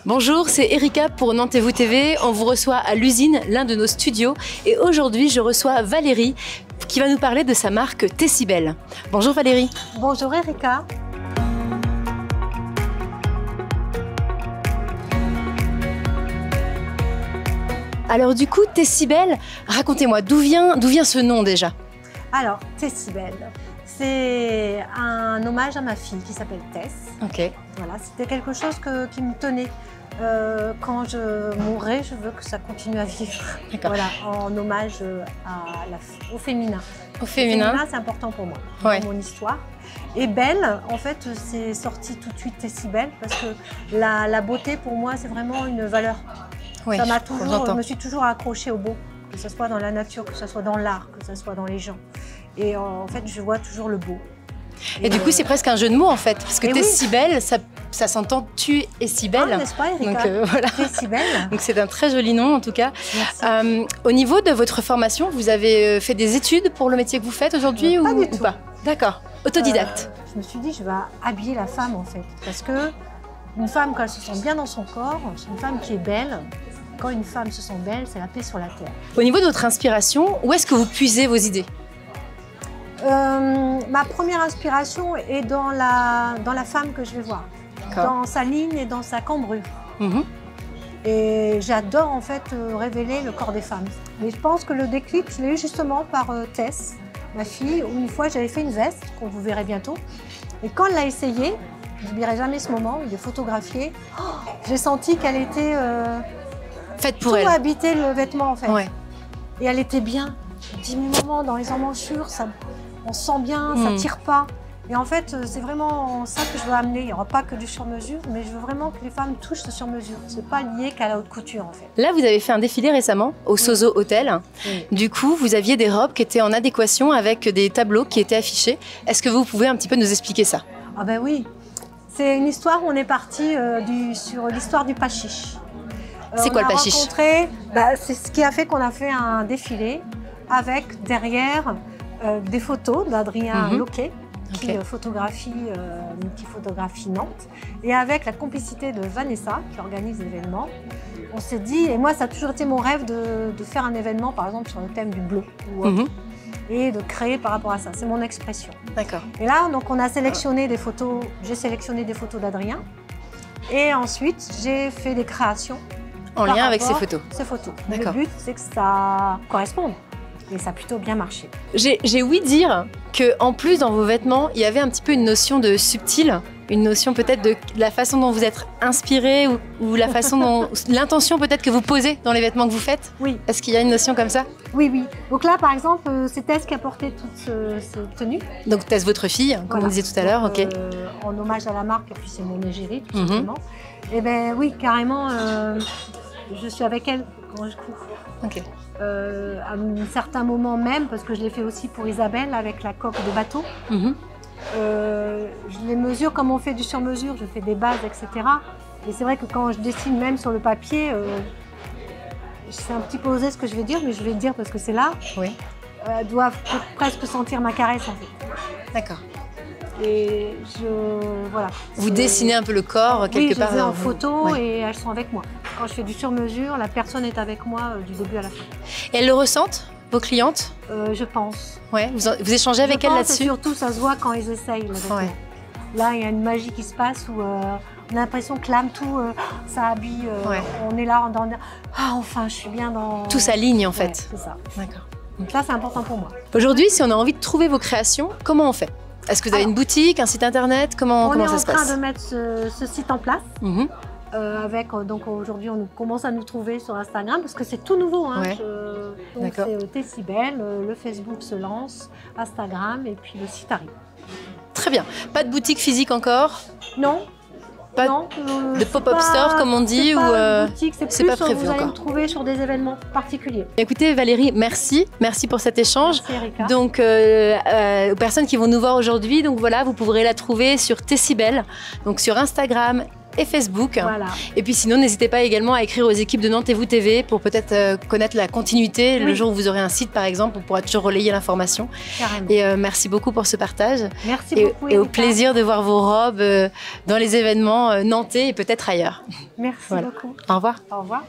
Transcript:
Bonjour, c'est Erika pour Nantes-et-vous TV. On vous reçoit à l'usine, l'un de nos studios. Et aujourd'hui, je reçois Valérie qui va nous parler de sa marque Tessibel. Bonjour Valérie. Bonjour Erika. Alors du coup, Tessibel, racontez-moi, d'où vient ce nom déjà? Alors, Tessibel, c'est un hommage à ma fille qui s'appelle Tess. Ok. Voilà, c'était quelque chose qui me tenait. Quand je mourrai, je veux que ça continue à vivre. Voilà, en hommage au féminin. Au féminin, c'est important pour moi, dans mon histoire. Et belle, en fait, c'est sorti tout de suite Tessibel parce que la beauté, pour moi, c'est vraiment une valeur. Oui, ça m'a toujours, je me suis toujours accrochée au beau, que ce soit dans la nature, que ce soit dans l'art, que ce soit dans les gens. Et en fait, je vois toujours le beau. Et du coup, c'est presque un jeu de mots en fait, parce que Tessibel, ça s'entend tu es si belle. Ah, n'est-ce pas, Erika? Donc voilà. Tessibel. Donc c'est un très joli nom en tout cas. Au niveau de votre formation, vous avez fait des études pour le métier que vous faites aujourd'hui ou pas? D'accord. Autodidacte. Je me suis dit, je vais habiller la femme en fait, parce que une femme, quand elle se sent bien dans son corps, c'est une femme qui est belle. Quand une femme se sent belle, c'est la paix sur la terre. Au niveau de votre inspiration, où est-ce que vous puisez vos idées? Ma première inspiration est dans la femme que je vais voir, dans sa ligne et dans sa cambrure. Et j'adore en fait révéler le corps des femmes. Mais je pense que le déclic, je l'ai eu justement par Tess, ma fille, où une fois j'avais fait une veste, qu'on vous verrez bientôt. Et quand elle l'a essayée, je n'oublierai jamais ce moment, il est photographié, j'ai senti qu'elle était... faite pour elle. Tout habitait le vêtement en fait. Et elle était bien. Je me dis, mais maman, dans les emmanchures, on sent bien, ça tire pas. Et en fait, c'est vraiment ça que je veux amener. Il n'y aura pas que du sur-mesure, mais je veux vraiment que les femmes touchent ce sur-mesure. Ce n'est pas lié qu'à la haute couture en fait. Là, vous avez fait un défilé récemment au Sozo Hotel. Du coup, vous aviez des robes qui étaient en adéquation avec des tableaux qui étaient affichés. Est-ce que vous pouvez un petit peu nous expliquer ça? Ah ben oui. C'est une histoire où on est parti sur l'histoire du pachiche. C'est quoi le pachiche? C'est ce qui a fait qu'on a fait un défilé avec derrière des photos d'Adrien Loquet, qui photographie, multi-photographie Nantes, et avec la complicité de Vanessa, qui organise l'événement. On s'est dit, et moi ça a toujours été mon rêve de faire un événement, par exemple sur le thème du bleu, et de créer par rapport à ça. C'est mon expression. D'accord. Et là, donc, on a sélectionné des photos, j'ai sélectionné des photos d'Adrien, et ensuite j'ai fait des créations. En lien avec ces photos. Ces photos. Le but, c'est que ça corresponde. Et ça a plutôt bien marché. J'ai ouï dire qu'en plus, dans vos vêtements, il y avait un petit peu une notion de subtil, une notion peut-être de la façon dont vous êtes inspiré ou la façon dont... l'intention peut-être que vous posez dans les vêtements que vous faites. Oui. Est-ce qu'il y a une notion comme ça? Oui, oui. Donc là, par exemple, c'est Tess qui a porté toute cette tenue. Donc Tess, votre fille, comme on disait tout à l'heure, en hommage à la marque, et puis c'est mon égérie, tout simplement. Et bien oui, carrément... je suis avec elle quand je cours. À un certain moment même, parce que je l'ai fait aussi pour Isabelle avec la coque de bateau. Je les mesure comme on fait du sur-mesure, je fais des bases, etc. Et c'est vrai que quand je dessine même sur le papier, c'est un petit peu osé ce que je vais dire, mais je vais le dire parce que c'est là. Elles doivent presque sentir ma caresse en fait. D'accord. Et voilà. Vous dessinez un peu le corps quelque part. Oui, je les ai en photo et elles sont avec moi. Quand je fais du sur-mesure, la personne est avec moi du début à la fin. Et elles le ressentent, vos clientes? Je pense. Ouais, vous échangez avec elles là-dessus? Surtout, ça se voit quand elles essayent. Là, il y a une magie qui se passe où on a l'impression que l'âme, tout, ça habille. On est là, enfin, je suis bien dans... Tout s'aligne en fait. C'est ça. D'accord. Donc là, c'est important pour moi. Aujourd'hui, si on a envie de trouver vos créations, comment on fait? Est-ce que vous avez une boutique, un site internet? Comment ça se passe? On est en train de mettre ce site en place. Donc aujourd'hui, on commence à nous trouver sur Instagram parce que c'est tout nouveau. Donc c'est Tessibel, le Facebook se lance, Instagram et puis le site arrive. Très bien. Pas de boutique physique encore? Non. Pas de pop-up store comme on dit? C'est pas prévu vous allez me trouver sur des événements particuliers. Écoutez Valérie, merci pour cet échange. Merci Erika. Donc aux personnes qui vont nous voir aujourd'hui, donc voilà, vous pourrez la trouver sur Tessibel, donc sur Instagram et Facebook. Voilà. Et puis sinon, n'hésitez pas également à écrire aux équipes de Nantes et vous TV pour peut-être connaître la continuité. Le jour où vous aurez un site, par exemple, on pourra toujours relayer l'information. Et merci beaucoup pour ce partage. Merci beaucoup. Et au plaisir de voir vos robes dans les événements nantais et peut-être ailleurs. Merci beaucoup. Au revoir. Au revoir.